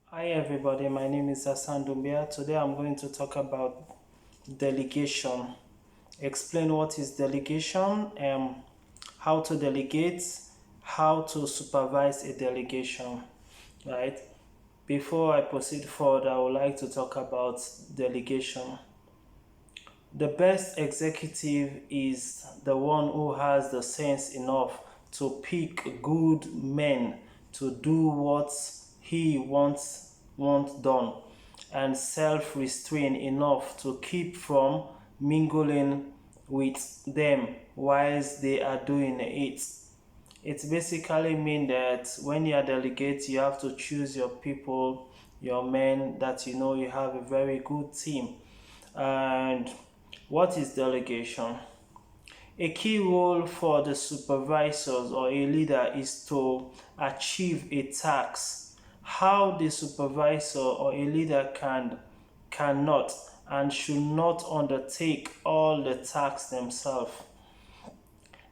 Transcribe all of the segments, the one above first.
Hi everybody, my name is Hassan Dumbia. Today I'm going to talk about delegation. Explain what is delegation, how to delegate, how to supervise a delegation, right? Before I proceed further, I would like to talk about delegation. The best executive is the one who has the sense enough to pick good men to do what he wants done, and self-restraint enough to keep from mingling with them whilst they are doing it. It basically means that when you are delegate, you have to choose your people, your men that you know you have a very good team. And what is delegation? A key role for the supervisors or a leader is to achieve a task. How the supervisor or a leader cannot and should not undertake all the tasks themselves.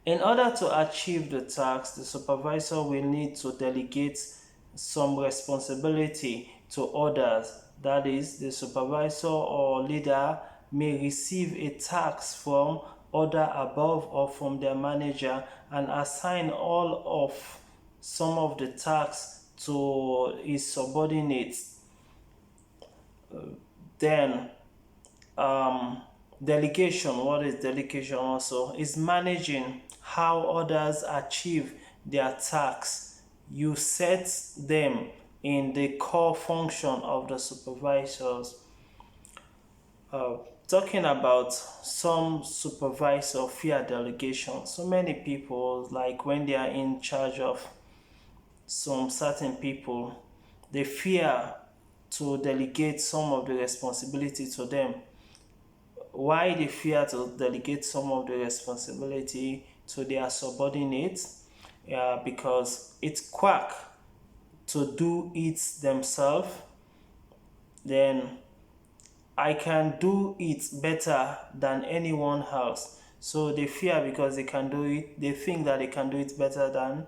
In order to achieve the task, the supervisor will need to delegate some responsibility to others. That is, the supervisor or leader may receive a task from other above or from their manager and assign all of some of the tasks to his subordinates. Then delegation, what is delegation also? Is managing how others achieve their tasks. You set them in the core function of the supervisors. Uh, Talking about some supervisor fear delegation. So many people, like when they are in charge of some certain people, they fear to delegate some of the responsibility to them. Why they fear to delegate some of the responsibility to their subordinates? Because it's quick to do it themselves, then I can do it better than anyone else. So they fear because they can do it, they think that they can do it better than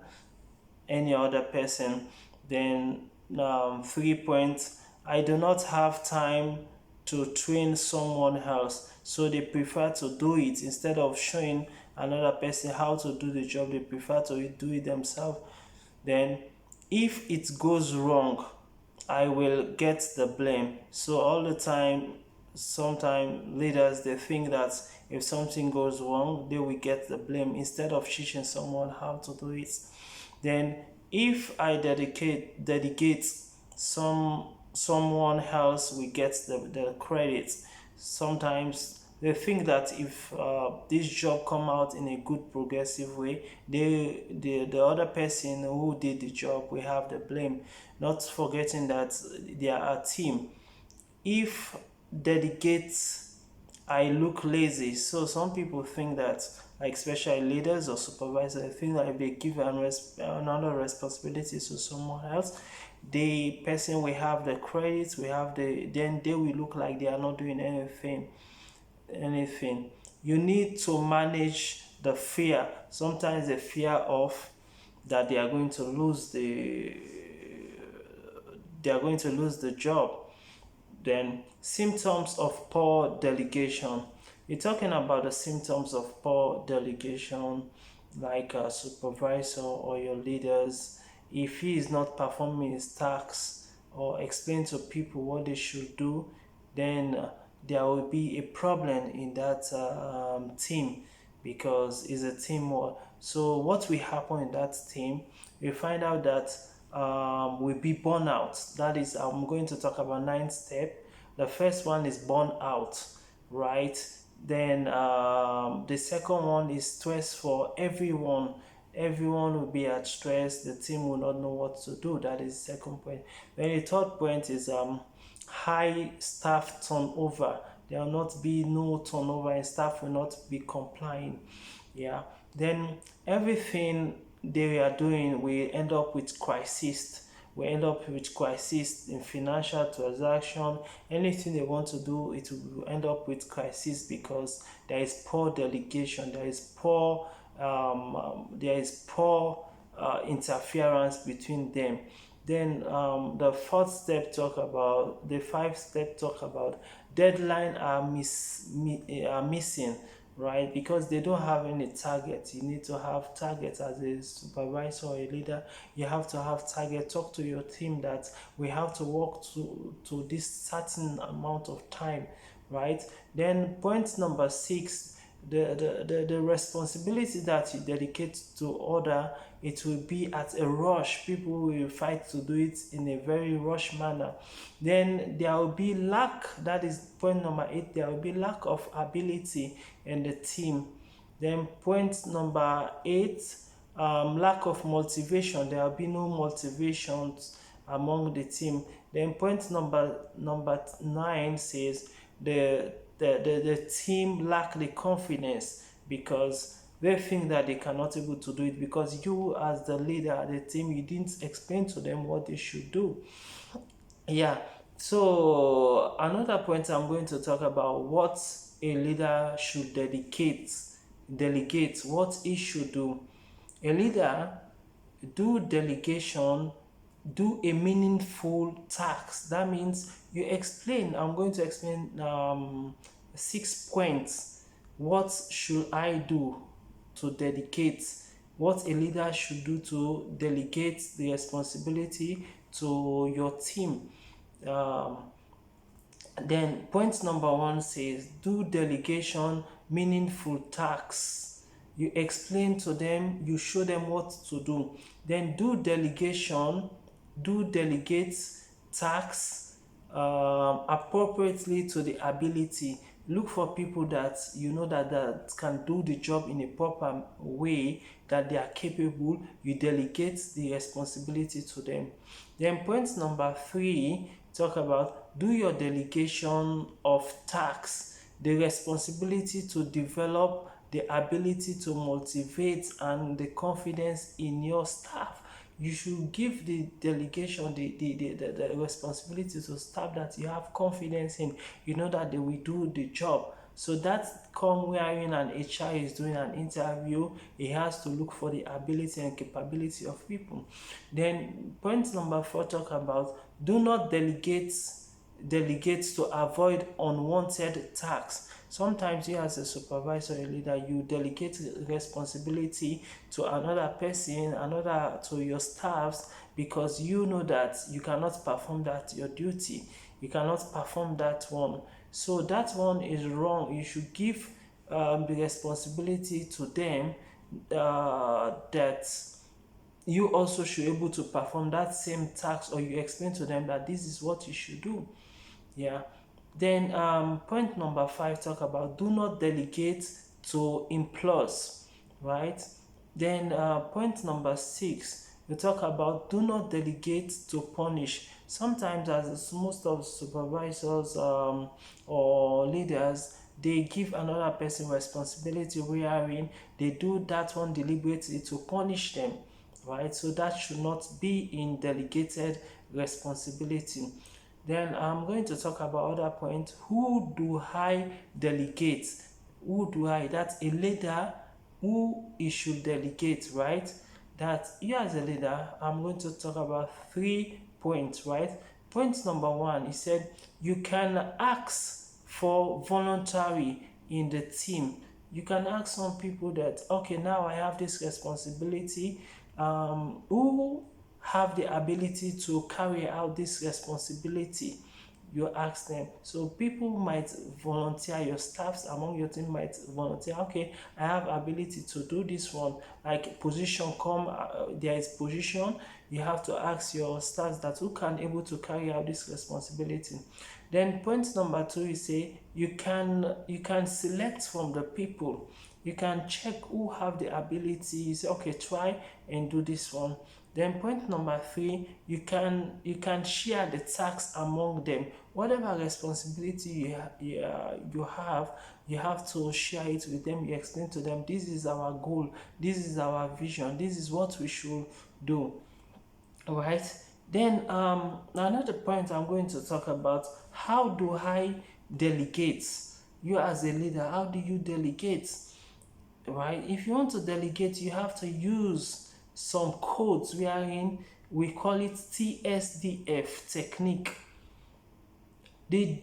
any other person. Then 3 points, I do not have time to train someone else, so they prefer to do it instead of showing another person how to do the job. They prefer to do it themselves. Then if it goes wrong, I will get the blame. So all the time, sometimes leaders, they think that if something goes wrong, they will get the blame instead of teaching someone how to do it. Then if I dedicate someone else will get the credit. Sometimes they think that if this job come out in a good progressive way, the other person who did the job will have the blame, not forgetting that they are a team. If delegates, I look lazy. So some people think that, like especially leaders or supervisors, they think that if they give another responsibility to someone else, the person will have the credits, then they will look like they are not doing anything. You need to manage the fear. Sometimes the fear of that they are going to lose the job. Then symptoms of poor delegation. You're talking about the symptoms of poor delegation, like a supervisor or your leaders. If he is not performing his tasks or explain to people what they should do, then there will be a problem in that team, because it's a teamwork. So what will happen in that team? We find out that will be burnout. That is, I'm going to talk about 9 steps. The first one is burnout, right? Then the second one is stress for everyone. Everyone will be at stress. The team will not know what to do. That is the second point. Then the third point is high staff turnover. There will not be no turnover and staff will not be complying. Yeah. Then everything they are doing will end up with crisis. We end up with crisis in financial transaction. Anything they want to do, it will end up with crisis because there is poor delegation. There is poor interference between them. Then the fourth step talk about, the five step talk about deadline are missing, right? Because they don't have any target. You need to have target as a supervisor or a leader. You have to have target. Talk to your team that we have to work to this certain amount of time, right? Then point number 6, the responsibility that you dedicate to order, it will be at a rush. People will fight to do it in a very rush manner. Then there will be lack, that is point number 8, there will be lack of ability in the team. Then point number 8, lack of motivation, there will be no motivations among the team. Then point number 9 says the team lack the confidence because they think that they cannot able to do it because you as the leader, the team, you didn't explain to them what they should do. Yeah. So another point I'm going to talk about, what a leader should delegate, what he should do. A leader do delegation, do a meaningful task. That means you explain. I'm going to explain 6 points. What should I do to dedicate? What a leader should do to delegate the responsibility to your team. Then point number 1 says do delegation meaningful tasks. You explain to them, you show them what to do. Then do delegation, do delegate tasks appropriately to the ability. Look for people that you know that can do the job in a proper way, that they are capable. You delegate the responsibility to them. Then point number 3 talk about do your delegation of tasks, the responsibility to develop the ability to motivate and the confidence in your staff. You should give the delegation, the responsibility to staff that you have confidence in, you know that they will do the job. So that come wherein an HR is doing an interview, he has to look for the ability and capability of people. Then point number 4 talk about do not delegate to avoid unwanted tasks. Sometimes you as a supervisor or a leader, you delegate responsibility to another person, to your staffs, because you know that you cannot perform that your duty. You cannot perform that one. So that one is wrong. You should give the responsibility to them, that you also should be able to perform that same task, or you explain to them that this is what you should do. Yeah. Then point number 5 talk about do not delegate to employees, right? Then point number 6 we talk about do not delegate to punish. Sometimes as most of supervisors or leaders, they give another person responsibility wherein they do that one deliberately to punish them, right? So that should not be in delegated responsibility. Then I'm going to talk about other points. Who do I delegate? Who do I? That's a leader who he should delegate, right? That you as a leader, I'm going to talk about 3 points, right? Point number 1, he said you can ask for voluntary in the team. You can ask some people that, okay, now I have this responsibility. Who have the ability to carry out this responsibility? You ask them. So people might volunteer, your staffs among your team might volunteer, okay, I have ability to do this one. Like position come, there is position, you have to ask your staffs that who can able to carry out this responsibility. Then point number 2 is say you can select from the people. You can check who have the ability. You say, okay, try and do this one. Then point number 3, you can share the tasks among them. Whatever responsibility you have to share it with them. You explain to them, this is our goal, this is our vision, this is what we should do. Alright. Then another point I'm going to talk about, how do I delegate? You as a leader, how do you delegate? Right? If you want to delegate, you have to use some codes wherein we call it TSDF technique. The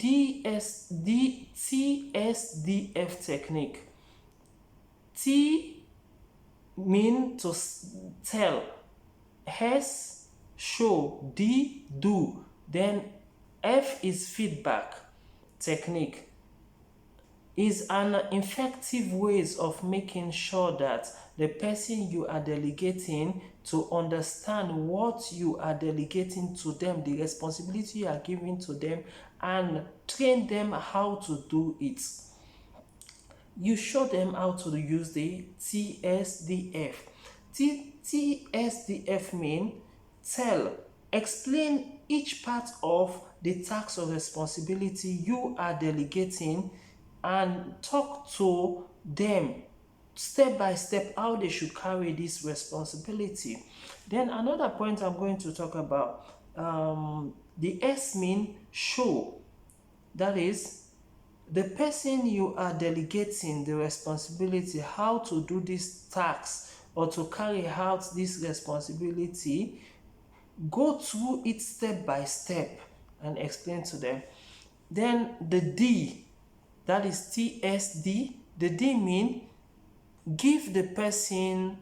TSDF technique. T mean to tell, S show, D do, then F is feedback technique. Is an effective ways of making sure that the person you are delegating to understand what you are delegating to them, the responsibility you are giving to them, and train them how to do it. You show them how to use the TSDF. TSDF mean tell, explain each part of the task or responsibility you are delegating and talk to them step by step how they should carry this responsibility. Then another point I'm going to talk about, the S mean show. That is, the person you are delegating the responsibility how to do this task or to carry out this responsibility, go through it step by step and explain to them. Then the D, that is TSD. The D mean give the person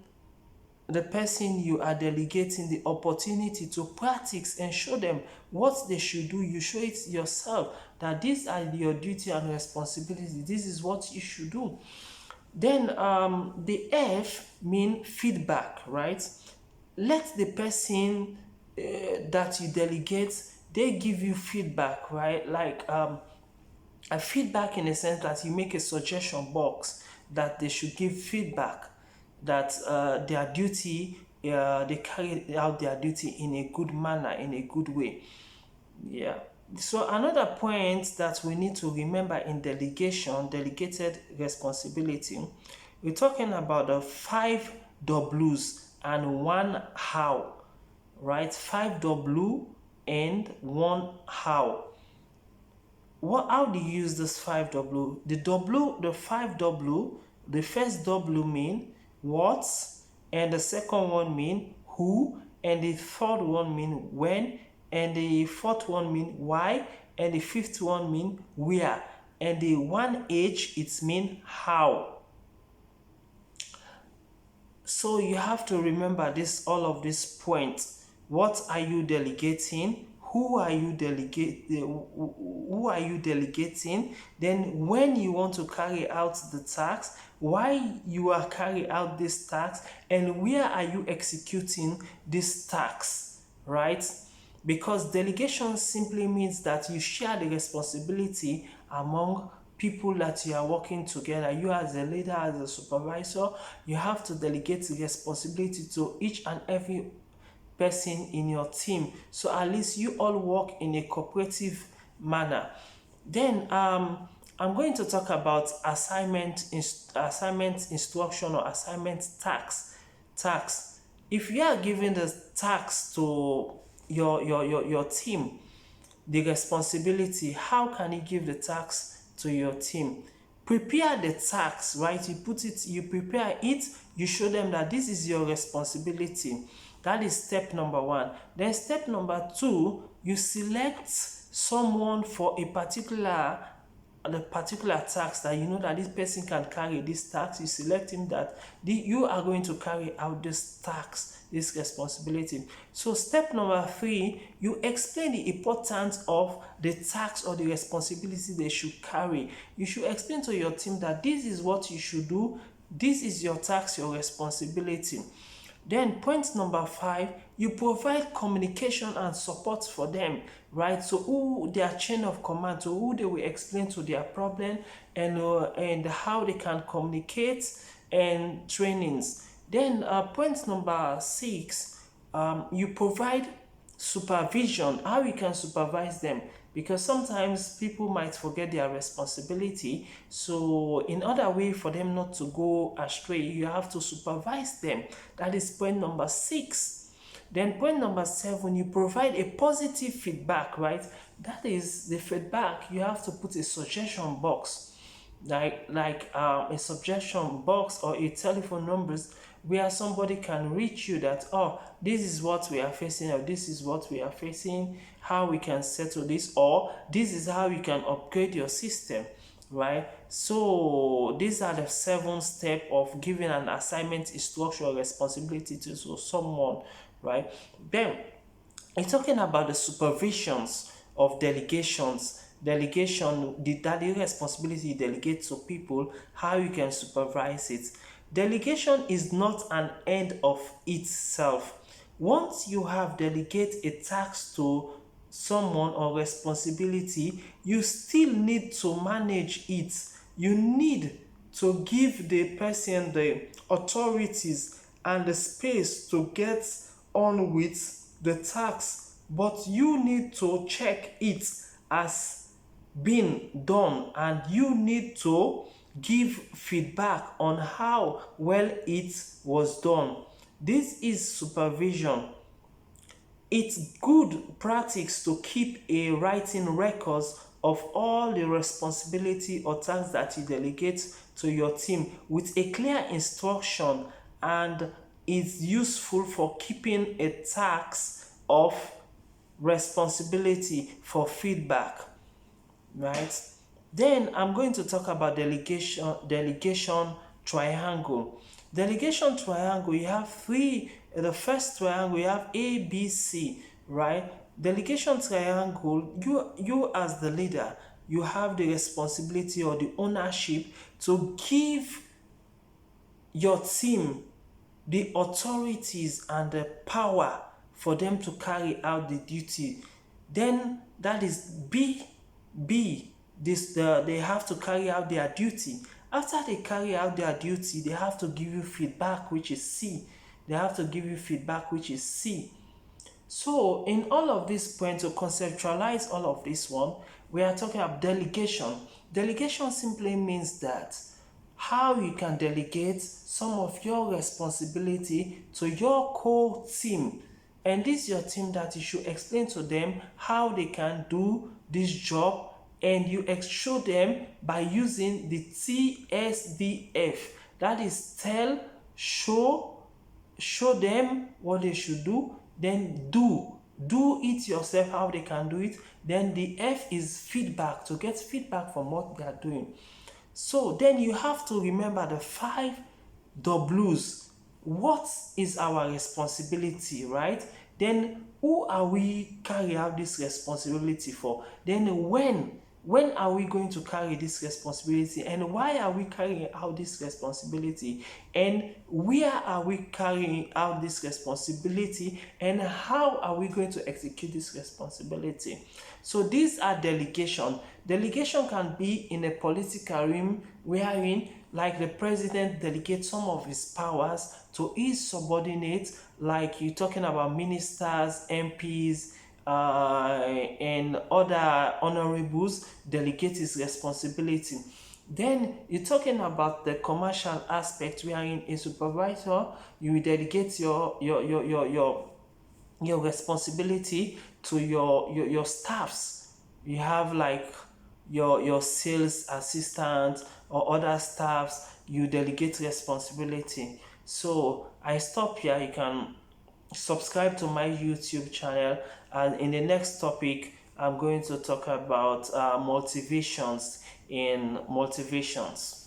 you are delegating the opportunity to practice and show them what they should do. You show it yourself that these are your duty and responsibility. This is what you should do. Then the F mean feedback, right? Let the person that you delegate, they give you feedback, right? Like a feedback in a sense that you make a suggestion box that they should give feedback, that their duty, they carry out their duty in a good manner, in a good way. Yeah. So another point that we need to remember in delegation, delegated responsibility, we're talking about the 5 W's and 1 how, right? 5 W and 1 how. How do you use this 5 W? The 5 W, the first W mean what, and the second one mean who, and the third one mean when, and the fourth one mean why, and the fifth one mean where, and the 1H it mean how. So you have to remember this, all of these points. What are you delegating? Who are you delegating? Then when you want to carry out the task, why you are carrying out this task, and where are you executing this task, right? Because delegation simply means that you share the responsibility among people that you are working together. You as a leader, as a supervisor, you have to delegate the responsibility to each and every person in your team, so at least you all work in a cooperative manner. Then I'm going to talk about assignment instruction or assignment tax. If you are giving the task to your team, the responsibility, how can you give the task to your team? Prepare the task, right? You prepare it, you show them that this is your responsibility. That is step number 1. Then step number 2, you select someone for a particular task that you know that this person can carry this task. You select him that you are going to carry out this task, this responsibility. So step number 3, you explain the importance of the task or the responsibility they should carry. You should explain to your team that this is what you should do, this is your task, your responsibility. Then point number 5, you provide communication and support for them, right? So who their chain of command, so who they will explain to their problem and how they can communicate, and trainings. Then point number 6, you provide supervision, how you can supervise them, because sometimes people might forget their responsibility. So in order way for them not to go astray, you have to supervise them. That is point number 6. Then point number 7, you provide a positive feedback, right? That is the feedback. You have to put a suggestion box. a suggestion box or a telephone numbers where somebody can reach you that, oh, this is what we are facing, or this is what we are facing, how we can settle this, or this is how you can upgrade your system, right? So these are the 7 steps of giving an assignment, instruction, or responsibility to someone, right? Then it's talking about the supervisions of delegations. Delegation, the daily responsibility you delegate to people, how you can supervise it. Delegation is not an end of itself. Once you have delegate a task to someone or responsibility, you still need to manage it. You need to give the person the authorities and the space to get on with the task, but you need to check it as being done, and you need to give feedback on how well it was done. This is supervision. It's good practice to keep a writing records of all the responsibility or tasks that you delegate to your team with a clear instruction, and is useful for keeping a task of responsibility for feedback, right? Then I'm going to talk about delegation triangle. Delegation triangle, you have three. The first triangle, you have A, B, C, right? Delegation triangle, you as the leader, you have the responsibility or the ownership to give your team the authorities and the power for them to carry out the duty. Then that is B. They have to carry out their duty. After they carry out their duty, they have to give you feedback, which is C. They have to give you feedback, which is C. So in all of this point, to conceptualize all of this one, we are talking about delegation. Delegation simply means that how you can delegate some of your responsibility to your core team. And this is your team that you should explain to them how they can do this job, and you show them by using the TSDF. That is tell, show them what they should do, then do it yourself how they can do it. Then the F is feedback, to get feedback from what they are doing. So then you have to remember the 5 W's. What is our responsibility, right? Then who are we carry out this responsibility for? Then when are we going to carry this responsibility, and why are we carrying out this responsibility, and where are we carrying out this responsibility, and how are we going to execute this responsibility? So these are delegation. Delegation can be in a political realm, wherein like the president delegates some of his powers to his subordinates, like you're talking about ministers, MPs, and other honorables, delegate his responsibility. Then you're talking about the commercial aspect, wherein a supervisor, you will delegate your responsibility to your staffs. You have like your sales assistant or other staffs, you delegate responsibility. So I stop here. You can subscribe to my YouTube channel, and in the next topic I'm going to talk about motivations in motivations.